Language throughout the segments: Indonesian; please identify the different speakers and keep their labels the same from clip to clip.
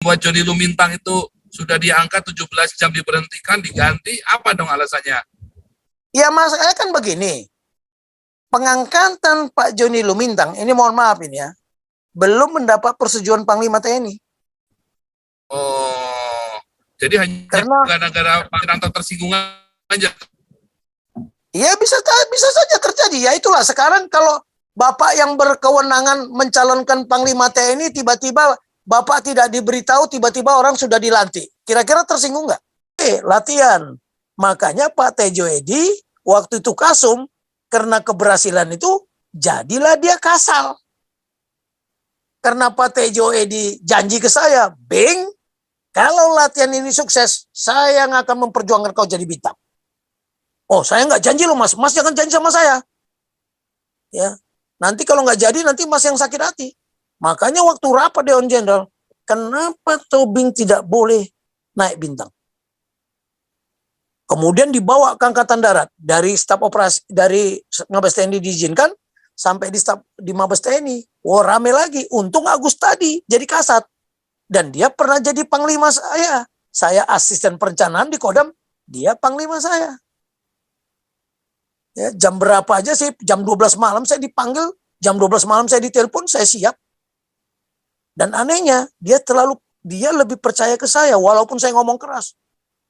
Speaker 1: membuat Joni Lumintang itu sudah diangkat 17 jam diberhentikan, diganti, apa dong alasannya?
Speaker 2: Ya masalahnya kan begini, pengangkatan Pak Joni Lumintang, ini mohon maaf ini ya, belum mendapat persetujuan Panglima TNI.
Speaker 1: Oh, jadi hanya gara-gara Pak Wiranto tersinggung aja?
Speaker 2: Ya bisa saja terjadi. Ya itulah sekarang kalau Bapak yang berkewenangan mencalonkan Panglima TNI, tiba-tiba Bapak tidak diberitahu, tiba-tiba orang sudah dilantik. Kira-kira tersinggung nggak? Latihan. Makanya Pak Tejo Edy waktu itu Kasum, karena keberhasilan itu, jadilah dia kasal. Karena Pak Tejo Edy janji ke saya, Beng, kalau latihan ini sukses, saya yang akan memperjuangkan kau jadi bintang. Oh, saya nggak janji loh mas. Mas jangan janji sama saya. Ya, nanti kalau nggak jadi, nanti mas yang sakit hati. Makanya waktu rapat Dewan Jenderal, kenapa Tobing tidak boleh naik bintang? Kemudian dibawa ke Angkatan Darat dari staf operasi, dari Mabes TNI diizinkan sampai di Mabes TNI. Wah, rame lagi. Untung Agus tadi jadi kasat. Dan dia pernah jadi panglima saya. Saya asisten perencanaan di Kodam, dia panglima saya. Ya, jam berapa aja sih, jam 12 malam saya dipanggil, jam 12 malam saya ditelepon, saya siap. Dan anehnya, dia lebih percaya ke saya, walaupun saya ngomong keras.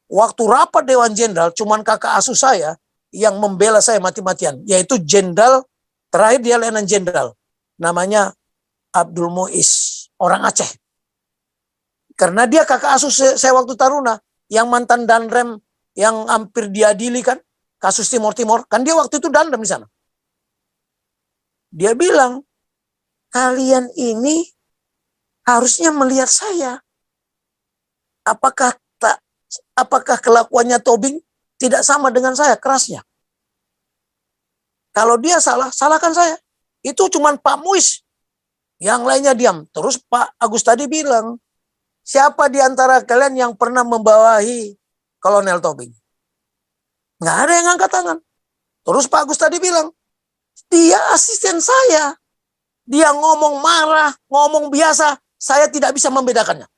Speaker 2: Waktu rapat Dewan Jenderal, cuman kakak asuh saya yang membela saya mati-matian, yaitu Jenderal, terakhir dia Letnan Jenderal, namanya Abdul Muiz, orang Aceh. Karena dia kakak asuh saya waktu Taruna, yang mantan Danrem, yang hampir diadili kan, kasus Timor Timur, kan dia waktu itu Danrem di sana. Dia bilang, kalian ini harusnya melihat saya. Apakah kelakuannya Tobing tidak sama dengan saya, kerasnya? Kalau dia salah, salahkan saya. Itu cuman Pak Muiz. Yang lainnya diam. Terus Pak Agus tadi bilang, siapa di antara kalian yang pernah membawahi Kolonel Tobing? Nggak ada yang angkat tangan. Terus Pak Agus tadi bilang, dia asisten saya. Dia ngomong marah, ngomong biasa, saya tidak bisa membedakannya.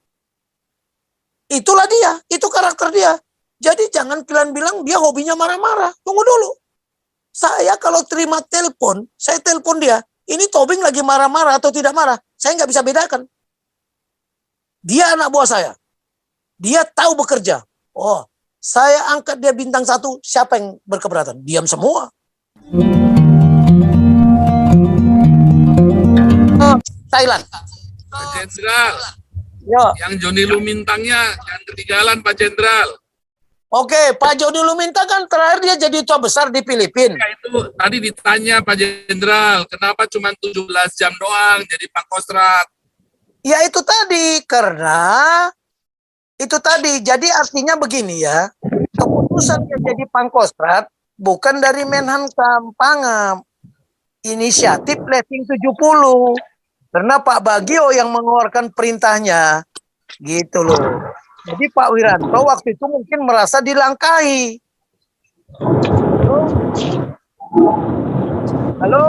Speaker 2: Itulah dia, itu karakter dia. Jadi jangan kalian bilang dia hobinya marah-marah. Tunggu dulu. Saya kalau terima telepon, saya telepon dia, ini Tobing lagi marah-marah atau tidak marah, saya nggak bisa bedakan. Dia anak buah saya. Dia tahu bekerja. Oh, saya angkat dia bintang 1, siapa yang berkeberatan? Diam semua. Thailand.
Speaker 1: Pak Jenderal,
Speaker 2: Yo.
Speaker 1: yang Joni Lumintangnya jangan ketinggalan Pak Jenderal.
Speaker 2: Oke, Pak Joni Lumintang kan terakhir dia jadi duta besar di Filipina.
Speaker 1: Ya, itu tadi ditanya Pak Jenderal, kenapa cuma 17 jam doang jadi Pangkostrat?
Speaker 2: Ya itu tadi, karena itu tadi, jadi artinya begini ya, keputusan yang jadi Pangkostrat bukan dari Menhan Pangam, inisiatif Leting 70, karena Pak Bagio yang mengeluarkan perintahnya, gitu loh. Jadi Pak Wiranto waktu itu mungkin merasa dilangkahi. Halo?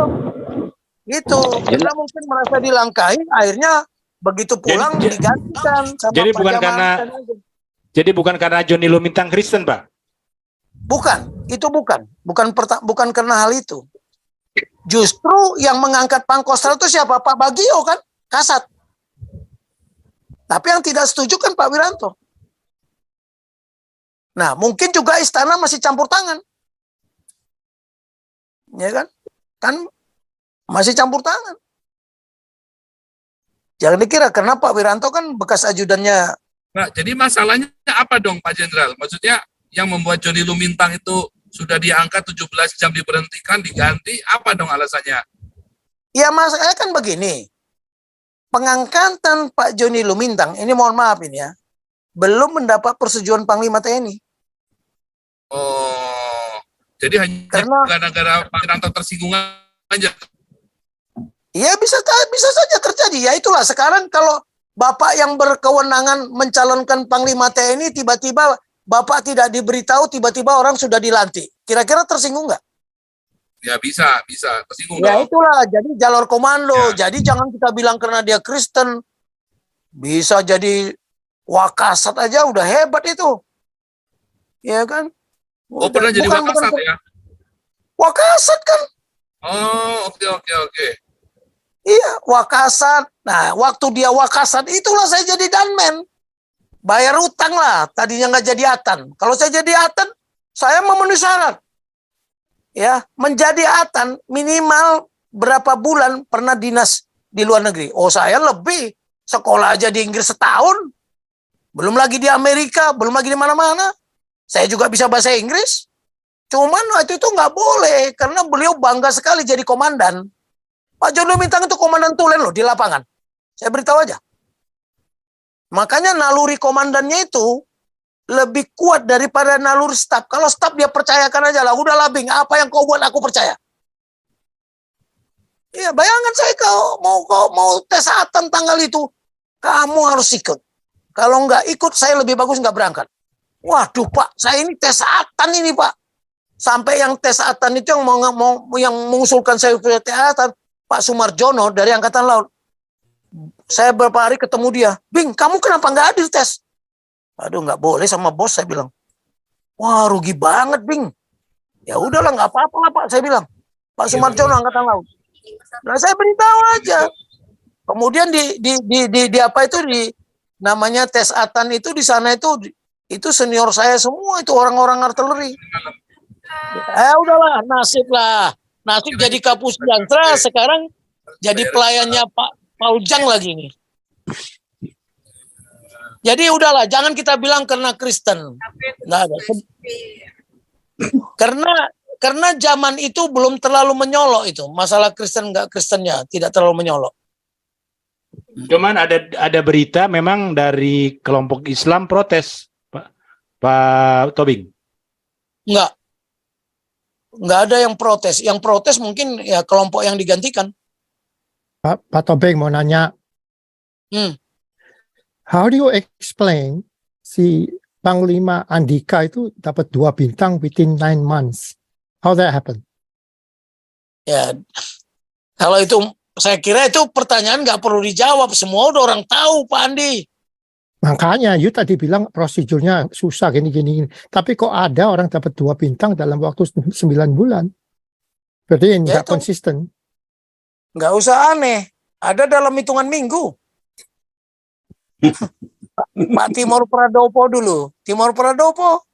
Speaker 2: Gitu, kita mungkin merasa dilangkahi, akhirnya begitu pulang digantikan sama
Speaker 3: jadi bukan karena Joni Lumintang Kristen, Pak?
Speaker 2: Bukan, itu bukan karena hal itu. Justru yang mengangkat Pangkostrat itu siapa? Pak Bagio kan, kasat. Tapi yang tidak setuju kan Pak Wiranto. Nah, mungkin juga istana masih campur tangan. Ya kan? Kan masih campur tangan. Jangan dikira, karena Pak Wiranto kan bekas ajudannya.
Speaker 1: Nah, jadi masalahnya apa dong Pak Jenderal? Maksudnya yang membuat Joni Lumintang itu sudah diangkat 17 jam diberhentikan, diganti, apa dong alasannya?
Speaker 2: Ya masalahnya kan begini, pengangkatan Pak Joni Lumintang, ini mohon maaf ini ya, belum mendapat persetujuan Panglima TNI.
Speaker 1: Oh, jadi hanya gara-gara Pak Wiranto tersinggung aja?
Speaker 2: Ya bisa saja terjadi. Ya itulah sekarang kalau Bapak yang berkewenangan mencalonkan Panglima TNI, tiba-tiba Bapak tidak diberitahu, tiba-tiba orang sudah dilantik. Kira-kira tersinggung nggak?
Speaker 1: Ya bisa tersinggung
Speaker 2: ya
Speaker 1: dong.
Speaker 2: Itulah, jadi jalur komando.
Speaker 1: Ya.
Speaker 2: Jadi jangan kita bilang karena dia Kristen. Bisa jadi Wakasat aja udah hebat itu. Ya kan?
Speaker 1: Oh, pernah jadi Wakasat ya?
Speaker 2: Wakasat kan.
Speaker 1: Oh, oke, oke, oke.
Speaker 2: Iya, Wakasat. Nah, waktu dia Wakasat itulah saya jadi Danmen. Bayar utang lah, tadinya nggak jadi Atan. Kalau saya jadi Atan, saya memenuhi syarat. Ya, menjadi Atan minimal berapa bulan pernah dinas di luar negeri. Oh, saya lebih. Sekolah aja di Inggris setahun. Belum lagi di Amerika, belum lagi di mana-mana. Saya juga bisa bahasa Inggris. Cuman waktu itu nggak boleh, karena beliau bangga sekali jadi komandan. Pak Joni Lumintang itu komandan tulen loh di lapangan. Saya beritahu aja. Makanya naluri komandannya itu lebih kuat daripada naluri staf. Kalau staf dia percayakan aja lah, udah labing, apa yang kau buat aku percaya. Iya, bayangkan saya kau mau tes Atan tanggal itu, kamu harus ikut. Kalau nggak ikut, saya lebih bagus nggak berangkat. Waduh Pak, saya ini tes Atan ini Pak. Sampai yang tes Atan itu yang mengusulkan saya ke tes Atan, Pak Sumarjono dari Angkatan Laut. Saya beberapa hari ketemu dia, Bing, kamu kenapa nggak hadir tes? Aduh, nggak boleh sama bos, saya bilang. Wah, rugi banget, Bing. Ya udahlah, nggak apa-apa lah Pak, saya bilang. Pak Sumarjono Angkatan Laut. Nah, saya beritahu aja. Kemudian di apa itu namanya tes Atan itu di sana itu senior saya semua itu orang-orang artileri. Udahlah, nasib lah. Nasib jadi Kapus Jantra, sekarang jadi pelayannya Pak Paul-Jang lagi nih. Jadi udahlah, jangan kita bilang karena Kristen. Nggak ada. Karena zaman itu belum terlalu menyolok itu. Masalah Kristen nggak Kristennya, tidak terlalu menyolok.
Speaker 3: Cuman ada berita memang dari kelompok Islam protes, Pak Tobing.
Speaker 2: Nggak ada yang protes. Yang protes mungkin ya kelompok yang digantikan.
Speaker 4: Pak Tobing mau nanya, how do you explain si Panglima Andika itu dapat 2 bintang within 9 months? How that happen?
Speaker 2: Ya, kalau itu saya kira itu pertanyaan nggak perlu dijawab. Semua udah orang tahu, Pak Andi.
Speaker 4: Makanya, you tadi bilang prosedurnya susah gini. Tapi kok ada orang dapat 2 bintang dalam waktu 9 bulan? Berarti nggak konsisten.
Speaker 2: Nggak usah aneh. Ada dalam hitungan minggu. Pak Timur Pradopo dulu. Timur Pradopo.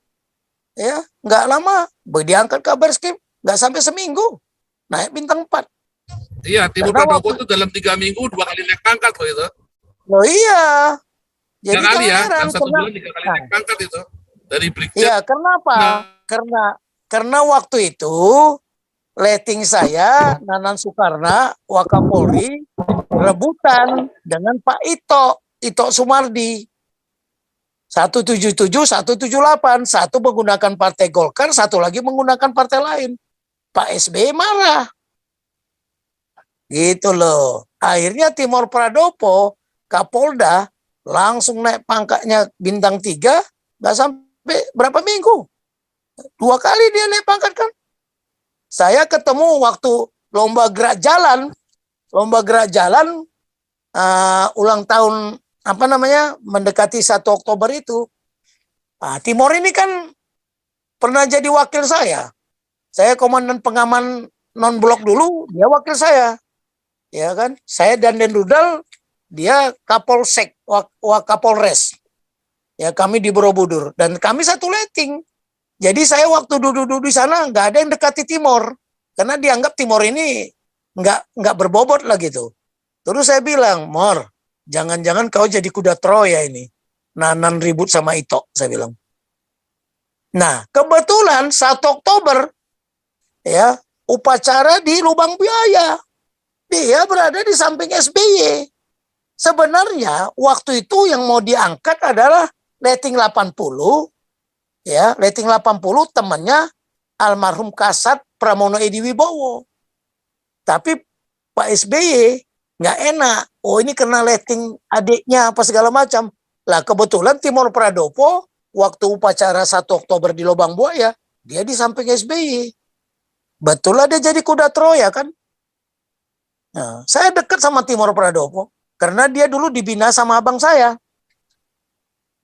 Speaker 2: Ya, nggak lama. Diangkat kabar skip. Nggak sampai seminggu. Naik bintang 4.
Speaker 1: Iya, Timur Pradopo itu dalam 3 minggu 2 kali naik pangkat loh itu.
Speaker 2: Loh iya. Jadi
Speaker 1: 3 kali ya,
Speaker 2: dalam
Speaker 1: 1 bulan 3 kali naik pangkat itu. Dari Brigjen.
Speaker 2: Iya, kenapa? Karena waktu itu letting saya, Nanan Soekarno, Wakapolri, rebutan dengan Pak Ito Sumardi. 177, 178, satu menggunakan partai Golkar, satu lagi menggunakan partai lain. Pak SBY marah. Gitu loh. Akhirnya Timur Pradopo, Kapolda, langsung naik pangkatnya bintang 3, nggak sampai berapa minggu. 2 kali dia naik pangkat kan. Saya ketemu waktu lomba gerak jalan ulang tahun mendekati 1 Oktober itu. Nah, Timor ini kan pernah jadi wakil saya. Saya komandan pengaman non-blok dulu, dia wakil saya. Ya kan? Saya dan Rudal, dia Kapolsek, Kapolres. Ya, kami di Borobudur dan kami satu letting. Jadi saya waktu duduk di sana nggak ada yang dekati Timor karena dianggap Timor ini nggak berbobot lah gitu. Terus saya bilang, Mor, jangan-jangan kau jadi kuda Troya ini. Nanan ribut sama Ito, saya bilang. Nah, kebetulan 1 Oktober ya upacara di Lubang Buaya. Dia berada di samping SBY. Sebenarnya waktu itu yang mau diangkat adalah letting 80. Ya, letting 80 temannya almarhum Kasat Pramono Edi Wibowo. Tapi Pak SBY nggak enak. Oh, ini kena letting adiknya apa segala macam. Lah kebetulan Timur Pradopo waktu upacara 1 Oktober di Lubang Buaya, dia di samping SBY. Betul lah dia jadi kuda Troya kan. Nah, saya dekat sama Timur Pradopo karena dia dulu dibina sama abang saya.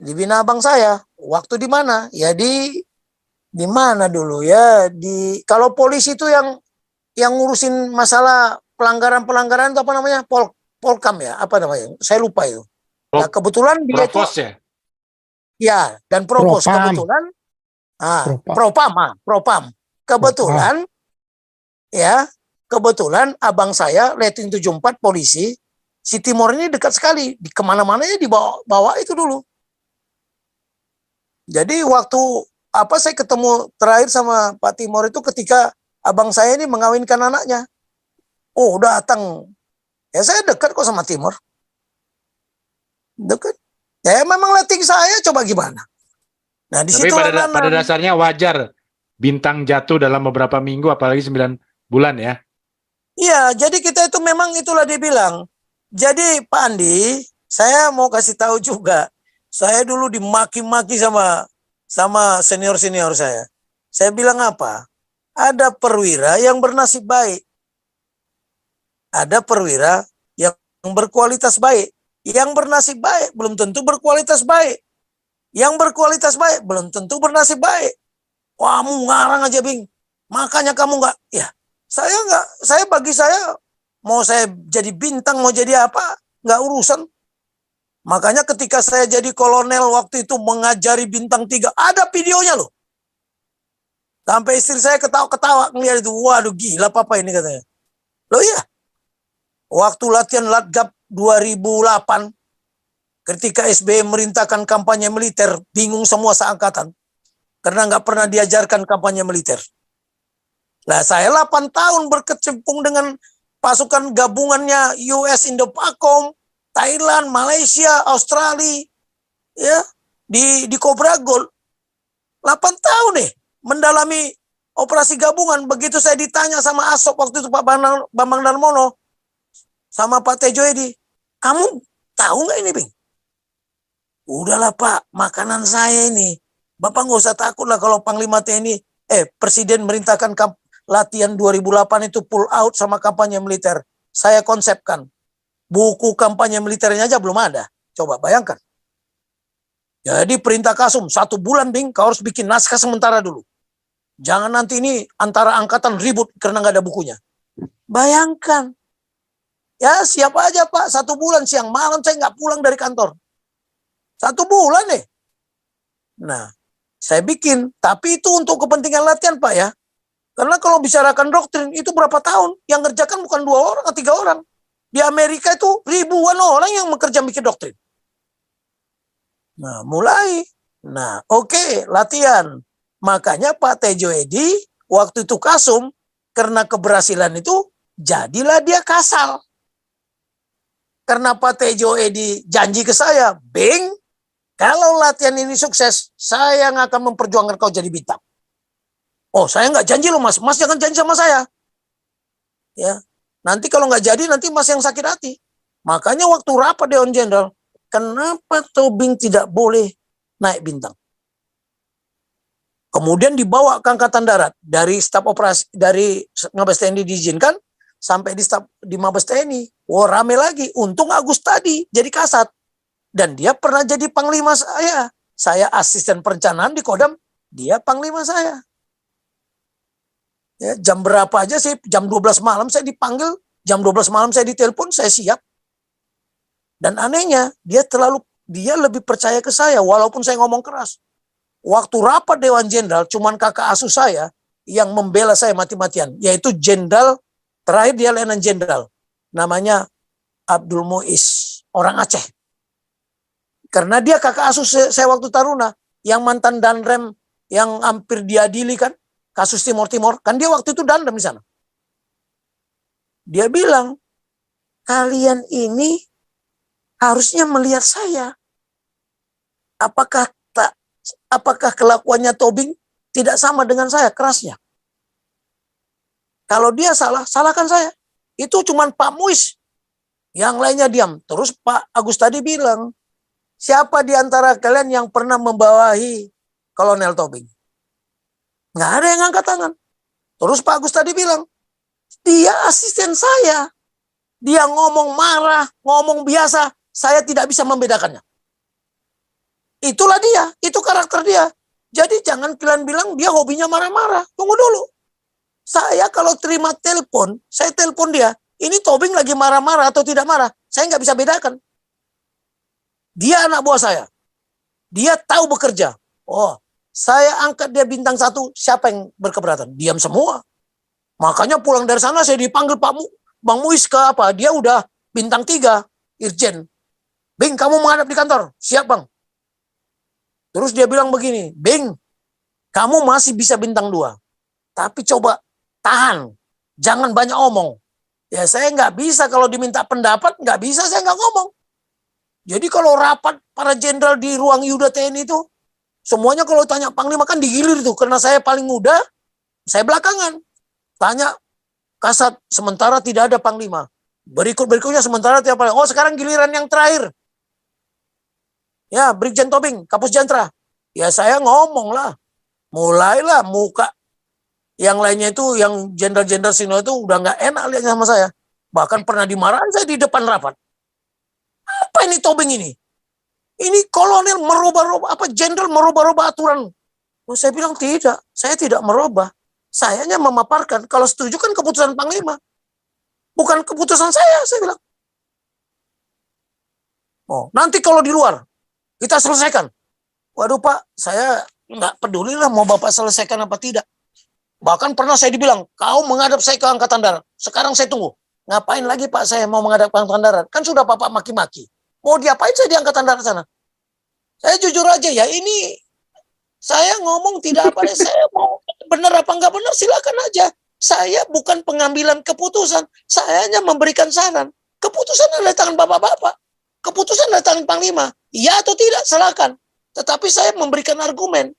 Speaker 2: Dibina abang saya. Waktu di mana? Ya di mana dulu ya? Kalau polisi itu yang ngurusin masalah pelanggaran-pelanggaran itu apa namanya? Polkam ya, apa namanya? Saya lupa itu. Nah, kebetulan dia itu
Speaker 3: Provos ya?
Speaker 2: ya, dan Propos
Speaker 4: Propam.
Speaker 2: kebetulan
Speaker 4: Propam.
Speaker 2: Propam. Kebetulan ya, kebetulan abang saya rating 74 polisi, si Timor ini dekat sekali, di kemana-mana ya dibawa itu dulu. Jadi waktu saya ketemu terakhir sama Pak Timor itu ketika abang saya ini mengawinkan anaknya. Oh, datang. Ya saya dekat kok sama Timor. Dekat. Ya memang rating saya, coba gimana. Nah, di
Speaker 3: Tapi
Speaker 2: situ
Speaker 3: pada dasarnya wajar bintang jatuh dalam beberapa minggu, apalagi 9 bulan ya.
Speaker 2: iya, jadi kita itu memang itulah dia bilang. Jadi Pak Andi, saya mau kasih tahu juga. Saya dulu dimaki-maki sama senior-senior saya. Saya bilang apa? Ada perwira yang bernasib baik. Ada perwira yang berkualitas baik. Yang bernasib baik belum tentu berkualitas baik. Yang berkualitas baik belum tentu bernasib baik. Wah, kamu ngarang aja, Bing. Makanya kamu nggak, ya bagi saya mau saya jadi bintang mau jadi apa nggak urusan. Makanya ketika saya jadi kolonel waktu itu mengajari bintang 3 ada videonya loh. Sampai istri saya ketawa-ketawa ngeliat itu, waduh gila papa ini katanya. Loh iya, waktu latihan Latgab 2008 ketika SBY merintahkan kampanye militer, bingung semua seangkatan karena nggak pernah diajarkan kampanye militer. Nah, saya 8 tahun berkecimpung dengan pasukan gabungannya US Indo-Pakom, Thailand, Malaysia, Australia, ya di Cobra Gold. 8 tahun nih mendalami operasi gabungan. Begitu saya ditanya sama Asop waktu itu Pak Bambang Darmono sama Pak Tejo Edi, kamu tahu nggak ini, Bing? Udahlah Pak, makanan saya ini. Bapak nggak usah takut lah kalau Panglima TNI, Presiden merintahkan latihan 2008 itu pull out sama kampanye militer. Saya konsepkan. Buku kampanye militernya aja belum ada. Coba bayangkan. Jadi perintah Kasum, 1 bulan Bing, kau harus bikin naskah sementara dulu. Jangan nanti ini antara angkatan ribut karena nggak ada bukunya. Bayangkan. Ya siapa aja Pak, 1 bulan siang malam saya nggak pulang dari kantor. 1 bulan nih. Nah, saya bikin. Tapi itu untuk kepentingan latihan Pak ya. Karena kalau bicarakan doktrin itu berapa tahun? Yang ngerjakan bukan 2 orang atau 3 orang. Di Amerika itu ribuan orang yang bekerja bikin doktrin. Nah, mulai. Nah, oke, latihan. Makanya Pak Tejo Edi waktu itu Kasum karena keberhasilan itu jadilah dia Kasal. Karena Pak Tejo Edi janji ke saya, Bing, kalau latihan ini sukses, saya yang akan memperjuangkan kau jadi bintang. Oh, saya nggak janji loh Mas. Mas jangan janji sama saya. Ya, nanti kalau nggak jadi, nanti Mas yang sakit hati. Makanya waktu rapat Dewan Jenderal, kenapa Tobing tidak boleh naik bintang? Kemudian dibawa ke Angkatan Darat dari staf operasi dari Mabes TNI diizinkan sampai di Mabes TNI. Wah, rame lagi. Untung Agus tadi jadi Kasat dan dia pernah jadi panglima saya. Saya asisten perencanaan di Kodam, dia panglima saya. Ya, jam berapa aja sih? Jam 12 malam saya dipanggil, jam 12 malam saya ditelepon, saya siap. Dan anehnya, dia lebih percaya ke saya walaupun saya ngomong keras. Waktu rapat Dewan Jenderal, cuman kakak asuh saya yang membela saya mati-matian, yaitu Jenderal, terakhir dia Letnan Jenderal, namanya Abdul Muiz, orang Aceh. Karena dia kakak asuh saya waktu Taruna, yang mantan Danrem yang hampir diadili kan, kasus Timor Timor, kan dia waktu itu Danrem di sana. Dia bilang, kalian ini harusnya melihat saya. Apakah kelakuannya Tobing tidak sama dengan saya kerasnya? Kalau dia salah, salahkan saya. Itu cuman Pak Muiz. Yang lainnya diam. Terus Pak Agus tadi bilang, siapa di antara kalian yang pernah membawahi Kolonel Tobing? Nggak ada yang angkat tangan. Terus Pak Agus tadi bilang, dia asisten saya. Dia ngomong marah, ngomong biasa, saya tidak bisa membedakannya. Itulah dia, itu karakter dia. Jadi jangan kalian bilang dia hobinya marah-marah. Tunggu dulu. Saya kalau terima telepon, saya telepon dia, ini Tobing lagi marah-marah atau tidak marah, saya nggak bisa bedakan. Dia anak buah saya. Dia tahu bekerja. Oh, saya angkat dia bintang 1, siapa yang berkeberatan? Diam semua. Makanya pulang dari sana saya dipanggil Bang Muiz ke apa? Dia udah bintang 3, Irjen. Bing, kamu menghadap di kantor. Siap, Bang. Terus dia bilang begini, Bing, kamu masih bisa bintang 2. Tapi coba tahan. Jangan banyak omong. Ya saya nggak bisa kalau diminta pendapat, nggak bisa saya nggak ngomong. Jadi kalau rapat para jenderal di ruang Yuda TNI itu, semuanya kalau tanya Panglima kan digilir tuh. Karena saya paling muda, saya belakangan. Tanya Kasat, sementara tidak ada Panglima. Berikutnya sementara tiap hari. Oh sekarang giliran yang terakhir. Ya, Brigjen Tobing, Kapus Jantra. Ya saya ngomong lah. Mulailah muka yang lainnya itu, yang jenderal-jenderal senior itu udah nggak enak lihatnya sama saya. Bahkan pernah dimarahin saya di depan rapat. Apa ini Tobing ini? Ini kolonel merubah-rubah, jenderal merubah-rubah aturan. Oh, saya bilang tidak, saya tidak merubah. Saya hanya memaparkan, kalau setuju kan keputusan Panglima. Bukan keputusan saya bilang. Oh, nanti kalau di luar, kita selesaikan. Waduh Pak, saya nggak peduli lah mau Bapak selesaikan apa tidak. Bahkan pernah saya dibilang, kau menghadap saya ke Angkatan Darat. Sekarang saya tunggu. Ngapain lagi Pak saya mau menghadap ke Angkatan Darat? Kan sudah Bapak maki-maki. Mau diapain saya di Angkatan Darat sana? Saya jujur aja ya, ini saya ngomong tidak apa, saya mau benar apa nggak benar silakan aja. Saya bukan pengambilan keputusan, saya hanya memberikan saran. Keputusan ada di tangan Bapak-Bapak. Keputusan ada di tangan Panglima. Iya atau tidak, silakan. Tetapi saya memberikan argumen.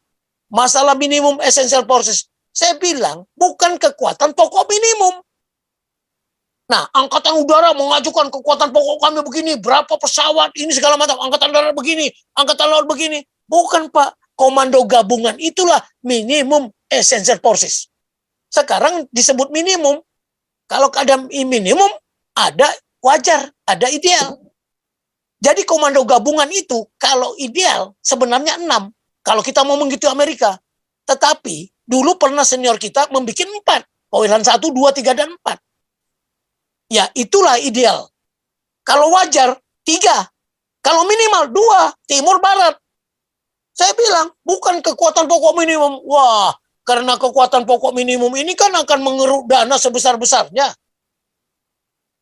Speaker 2: Masalah minimum essential forces. Saya bilang, bukan kekuatan pokok minimum. Nah, Angkatan Udara mengajukan kekuatan pokok kami begini, berapa pesawat, ini segala macam. Angkatan Darat begini, Angkatan Laut begini. Bukan Pak, komando gabungan itulah minimum essential forces. Sekarang disebut minimum. Kalau ada minimum, ada wajar, ada ideal. Jadi komando gabungan itu kalau ideal sebenarnya 6. Kalau kita mau mengikuti Amerika. Tetapi dulu pernah senior kita membuat 4. Powilan 1, 2, 3, dan 4. Ya itulah ideal. Kalau wajar 3. Kalau minimal 2, timur barat. Saya bilang bukan kekuatan pokok minimum. Wah, karena kekuatan pokok minimum ini kan akan mengeruk dana sebesar-besarnya.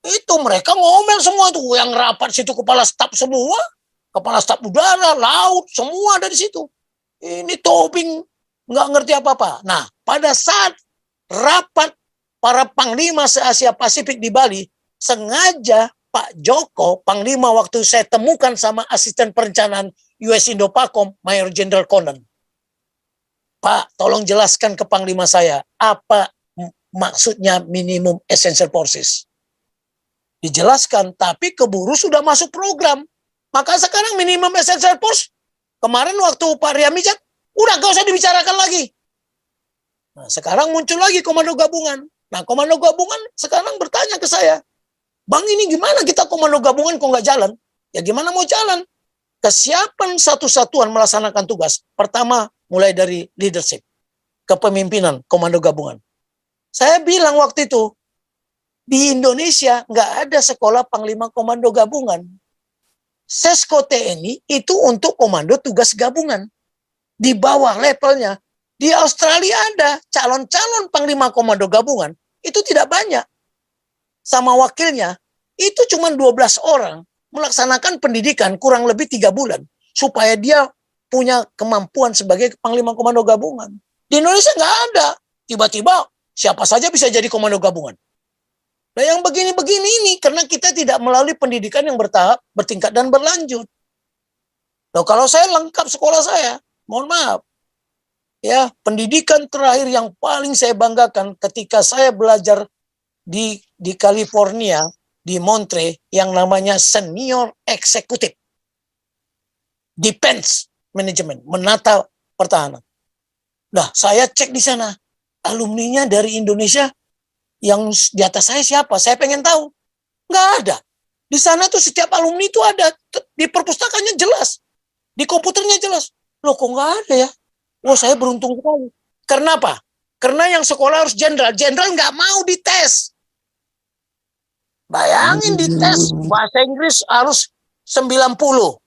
Speaker 2: Itu mereka ngomel semua tuh, yang rapat situ kepala staf semua, kepala staf udara, laut, semua ada di situ. Ini Tobing nggak ngerti apa-apa. Nah, pada saat rapat para panglima se-Asia Pasifik di Bali, sengaja Pak Joko, Panglima waktu saya temukan sama asisten perencanaan US Indo-Pakom, Mayor Jenderal Conan. Pak, tolong jelaskan ke Panglima saya, apa maksudnya minimum essential forces? Dijelaskan, tapi keburu sudah masuk program. Maka sekarang minimum essential force, kemarin waktu Pak Riamizat, udah gak usah dibicarakan lagi. Nah, sekarang muncul lagi komando gabungan. Nah, komando gabungan sekarang bertanya ke saya, Bang ini gimana kita komando gabungan kok nggak jalan? Ya gimana mau jalan? Kesiapan satu satuan melaksanakan tugas. Pertama, mulai dari leadership, kepemimpinan komando gabungan. Saya bilang waktu itu, di Indonesia nggak ada sekolah Panglima Komando Gabungan. Sesko TNI itu untuk komando tugas gabungan. Di bawah levelnya. Di Australia ada calon-calon Panglima Komando Gabungan. Itu tidak banyak. Sama wakilnya, itu cuma 12 orang melaksanakan pendidikan kurang lebih 3 bulan. Supaya dia punya kemampuan sebagai Panglima Komando Gabungan. Di Indonesia nggak ada. Tiba-tiba siapa saja bisa jadi komando gabungan. Nah yang begini-begini ini karena kita tidak melalui pendidikan yang bertahap, bertingkat dan berlanjut. Nah kalau saya lengkap sekolah saya, mohon maaf. Ya, pendidikan terakhir yang paling saya banggakan ketika saya belajar di California, di Monterey, yang namanya Senior Executive Defense Management, menata pertahanan. Nah, saya cek di sana, alumninya dari Indonesia. Yang di atas saya siapa? Saya pengen tahu. Nggak ada. Di sana tuh setiap alumni itu ada. Di perpustakaannya jelas. Di komputernya jelas. Loh kok nggak ada ya? Oh saya beruntung sekali. Karena apa? Karena yang sekolah harus jenderal. Jenderal nggak mau dites. Bayangin dites bahasa Inggris harus 90.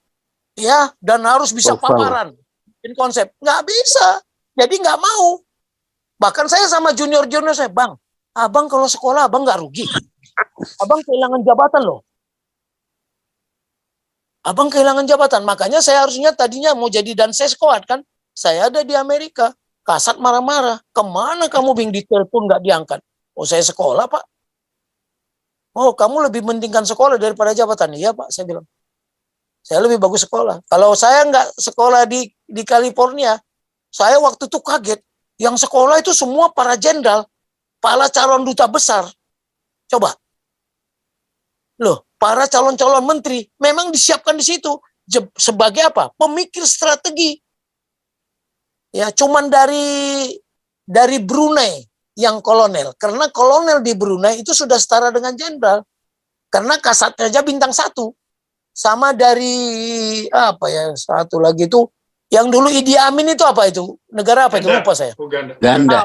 Speaker 2: Ya, dan harus bisa paparan. Bikin konsep. Nggak bisa. Jadi nggak mau. Bahkan saya sama junior-junior saya, Bang, abang kalau sekolah abang nggak rugi. Abang kehilangan jabatan loh. Abang kehilangan jabatan. Makanya saya harusnya tadinya mau jadi Danseskoat kan. Saya ada di Amerika. Kasat marah-marah. Kemana kamu Bing, ditelepon nggak diangkat? Oh saya sekolah Pak. Oh kamu lebih pentingkan sekolah daripada jabatan. Iya Pak, saya bilang. Saya lebih bagus sekolah. Kalau saya nggak sekolah di California, saya waktu itu kaget. Yang sekolah itu semua para jenderal, para calon duta besar. Coba. Loh, para calon-calon menteri memang disiapkan di situ sebagai apa? Pemikir strategi. Ya, cuman dari Brunei yang kolonel. Karena kolonel di Brunei itu sudah setara dengan jenderal. Karena kasatnya aja bintang 1. Sama dari apa ya, satu lagi itu yang dulu Idi Amin itu apa itu? Negara apa itu? Lupa saya.
Speaker 3: Uganda.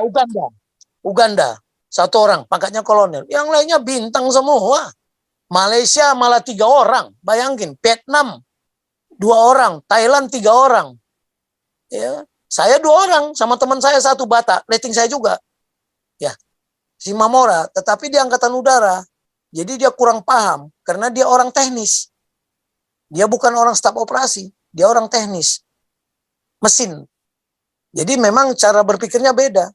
Speaker 2: Uganda. 1 orang, pangkatnya kolonel. Yang lainnya bintang semua. Malaysia malah 3 orang. Bayangin, Vietnam 2 orang, Thailand 3 orang. Ya, saya 2 orang sama teman saya 1 Batak, rating saya juga. Ya. Si Mamora, tetapi dia angkatan udara. Jadi dia kurang paham karena dia orang teknis. Dia bukan orang staf operasi, dia orang teknis. Mesin. Jadi memang cara berpikirnya beda.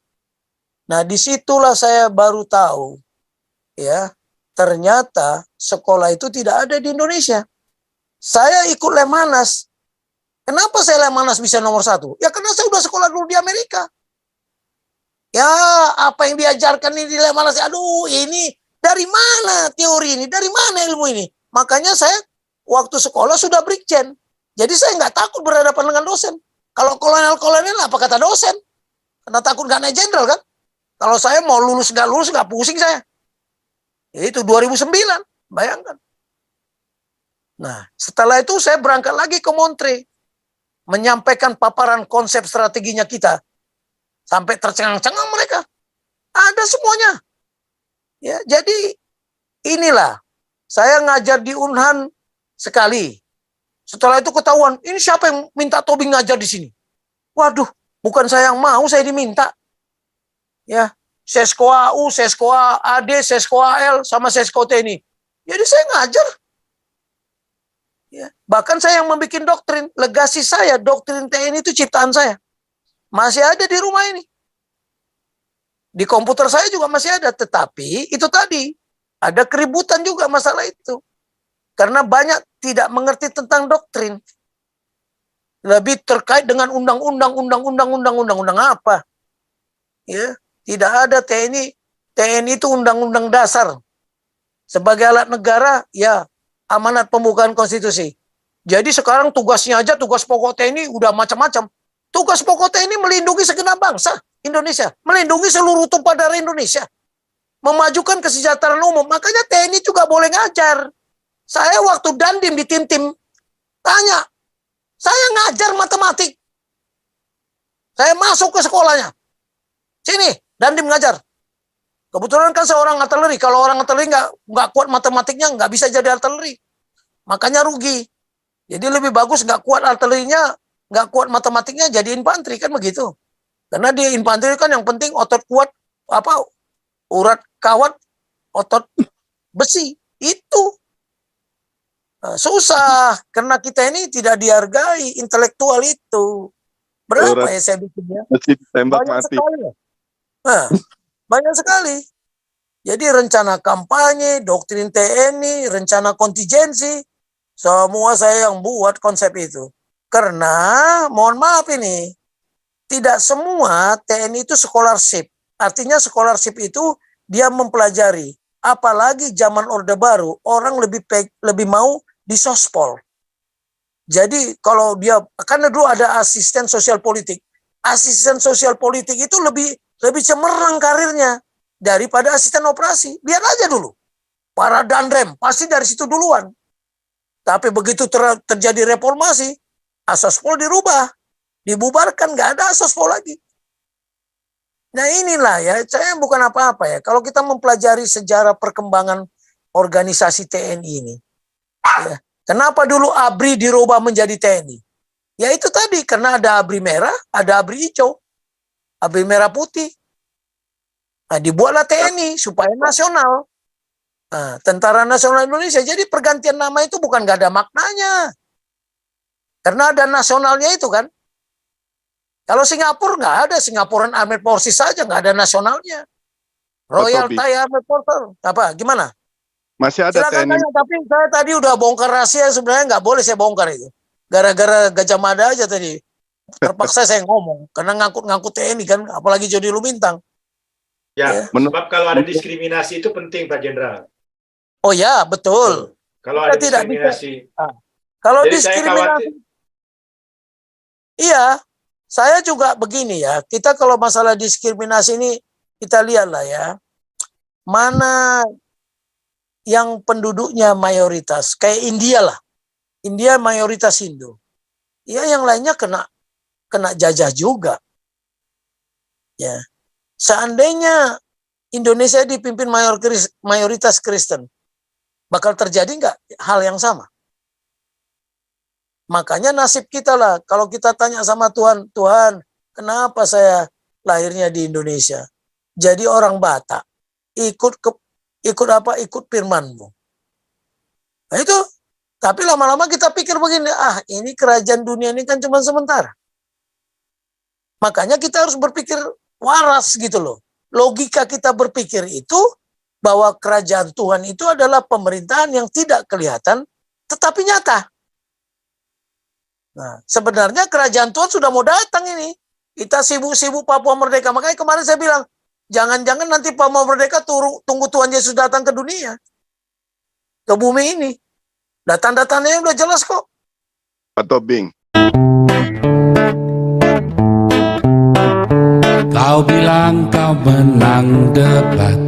Speaker 2: Nah, disitulah saya baru tahu, ya, ternyata sekolah itu tidak ada di Indonesia. Saya ikut Lemhanas. Kenapa saya Lemhanas bisa nomor 1? Ya karena saya udah sekolah dulu di Amerika. Ya, apa yang diajarkan ini di Lemhanas? Aduh, ini dari mana teori ini? Dari mana ilmu ini? Makanya saya waktu sekolah sudah brigjen. Jadi saya nggak takut berhadapan dengan dosen. Kalau kolonel-kolonel apa kata dosen? Karena takut nggak naik jenderal kan? Kalau saya mau lulus nggak pusing saya. Itu 2009, bayangkan. Nah, setelah itu saya berangkat lagi ke Montre. Menyampaikan paparan konsep strateginya kita. Sampai tercengang-cengang mereka. Ada semuanya. Ya, jadi inilah. Saya ngajar di Unhan sekali. Setelah itu ketahuan, ini siapa yang minta Tobing ngajar di sini? Waduh, bukan saya yang mau, saya diminta. Ya, Sesko AU, Sesko AD, Sesko AL, sama Sesko TNI. Jadi saya ngajar. Ya, bahkan saya yang membuat doktrin, legasi saya, doktrin TNI itu ciptaan saya. Masih ada di rumah ini. Di komputer saya juga masih ada, tetapi itu tadi, ada keributan juga masalah itu. Karena banyak tidak mengerti tentang doktrin. Lebih terkait dengan undang-undang apa. Ya, tidak ada TNI. TNI itu undang-undang dasar. Sebagai alat negara, ya amanat pembukaan konstitusi. Jadi sekarang tugasnya aja, tugas pokok TNI udah macam-macam. Tugas pokok TNI melindungi segenap bangsa Indonesia. Melindungi seluruh tumpah darah Indonesia. Memajukan kesejahteraan umum. Makanya TNI juga boleh ngajar. Saya waktu Dandim di tim-tim, tanya, saya ngajar matematik. Saya masuk ke sekolahnya. Sini, Dandim ngajar. Kebetulan kan seorang artileri. Kalau orang artileri nggak kuat matematiknya, nggak bisa jadi artileri. Makanya rugi. Jadi lebih bagus nggak kuat artilerinya, nggak kuat matematiknya, jadi infanteri kan begitu. Karena di infanteri kan yang penting otot kuat, urat kawat, otot besi. Itu. Susah, karena kita ini tidak dihargai intelektual itu. Berapa ya saya bikinnya? Banyak sekali. Nah, banyak sekali. Jadi rencana kampanye, doktrin TNI, rencana kontingensi, semua saya yang buat konsep itu. Karena, mohon maaf ini, tidak semua TNI itu scholarship. Artinya scholarship itu dia mempelajari. Apalagi zaman Orde Baru, orang lebih mau di sospol. Jadi kalau dia, karena dulu ada asisten sosial politik. Asisten sosial politik itu lebih cemerlang karirnya daripada asisten operasi. Biar aja dulu. Para danrem pasti dari situ duluan. Tapi begitu terjadi reformasi, Asospol dirubah, dibubarkan, nggak ada Asospol lagi. Nah inilah ya, saya bukan apa-apa ya. Kalau kita mempelajari sejarah perkembangan organisasi TNI ini, ya, kenapa dulu ABRI dirubah menjadi TNI? Ya itu tadi, karena ada ABRI merah, ada ABRI hijau, ABRI merah putih. Nah, dibuatlah TNI supaya nasional. Nah, Tentara Nasional Indonesia. Jadi pergantian nama itu bukan nggak ada maknanya. Karena ada nasionalnya itu kan. Kalau Singapura nggak ada, Singaporean Armed Forces saja nggak ada nasionalnya. Royal
Speaker 5: Tobi.
Speaker 2: Thai Armed Forces. Apa? Gimana?
Speaker 5: Masih ada
Speaker 2: Silakan
Speaker 5: TNI.
Speaker 2: tanya, tapi saya tadi udah bongkar rahasia, sebenarnya nggak boleh saya bongkar itu. Gara-gara Gajah Mada aja tadi. Terpaksa saya ngomong. Karena ngangkut-ngangkut TNI kan, apalagi Jody Lumintang.
Speaker 3: Ya,
Speaker 5: Men-
Speaker 3: sebab kalau ada diskriminasi itu penting Pak Jenderal.
Speaker 2: Oh ya, betul.
Speaker 3: Kalau
Speaker 2: Kita
Speaker 3: ada
Speaker 2: tidak
Speaker 3: diskriminasi.
Speaker 2: Kalau
Speaker 3: Jadi saya
Speaker 2: diskriminasi,
Speaker 3: khawatir.
Speaker 2: iya, saya juga begini ya. Kita kalau masalah diskriminasi ini, kita lihatlah ya. Mana yang penduduknya mayoritas, kayak India lah. India mayoritas Hindu. Ya, yang lainnya kena jajah juga. Ya. Seandainya Indonesia dipimpin mayoritas Kristen, bakal terjadi nggak hal yang sama? Makanya nasib kita lah, kalau kita tanya sama Tuhan, Tuhan, kenapa saya lahirnya di Indonesia? Jadi orang Batak, ikut firman-Mu. Nah itu, tapi lama-lama kita pikir begini, ini kerajaan dunia ini kan cuma sementara. Makanya kita harus berpikir waras gitu loh. Logika kita berpikir itu bahwa kerajaan Tuhan itu adalah pemerintahan yang tidak kelihatan, tetapi nyata. Nah, sebenarnya kerajaan Tuhan sudah mau datang ini. Kita sibuk-sibuk Papua Merdeka. Makanya kemarin saya bilang, jangan-jangan nanti Papua Merdeka tunggu Tuhan Yesus datang ke dunia. Ke bumi ini. Nah, tanda-tandanya udah jelas kok.
Speaker 5: Pak Tobing.
Speaker 6: Kau bilang kau menang debat,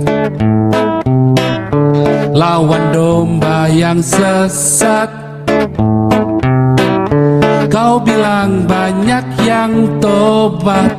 Speaker 6: lawan domba yang sesat. Kau bilang banyak yang tobat.